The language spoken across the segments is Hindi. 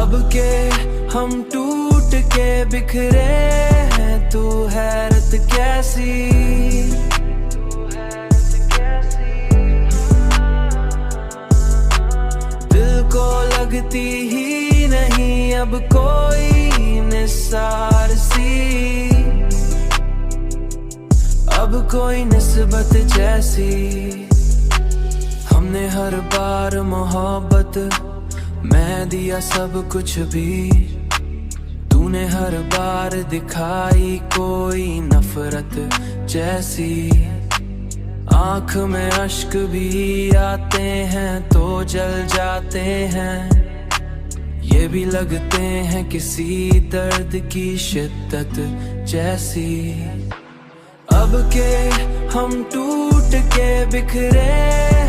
अब के हम टूट के बिखरे हैं, तू हैरत कैसी। दिल को लगती ही नहीं अब कोई निसार सी, अब कोई निस्बत जैसी। हमने हर बार मोहब्बत मैं दिया सब कुछ भी, तूने हर बार दिखाई कोई नफरत जैसी। आँख में अश्क भी आते हैं तो जल जाते हैं, ये भी लगते हैं किसी दर्द की शिद्दत जैसी। अब के हम टूट के बिखरे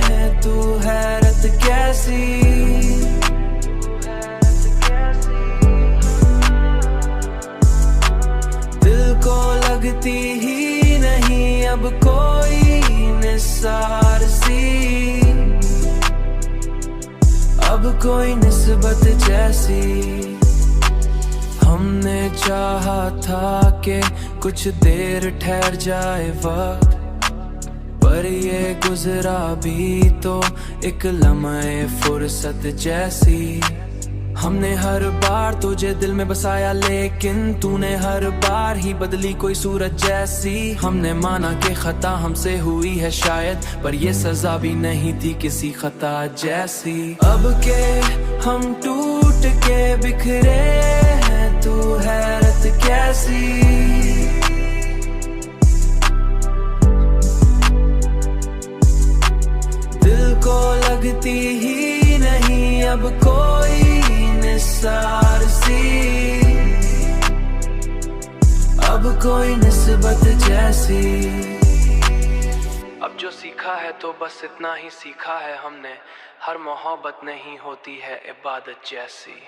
हैं, तू हैरत कैसी। दिल को लगती ही नहीं अब कोई निसार सी, अब कोई निस्बत जैसी। हमने चाहा था कि कुछ देर ठहर जाए वक्त, पर ये गुजरा भी तो एक लम्हे फुर्सत जैसी। हमने हर बार तुझे दिल में बसाया, लेकिन तूने हर बार ही बदली कोई सूरत जैसी। हमने माना कि खता हमसे हुई है शायद, पर ये सजा भी नहीं थी किसी खता जैसी। अब के हम टूट के बिखरे हैं, तू हैरत कैसी। दिल को लगती ही नहीं अब कोई निसार सी, अब कोई निस्बत जैसी। अब जो सीखा है तो बस इतना ही सीखा है हमने, हर मोहब्बत नहीं होती है इबादत जैसी।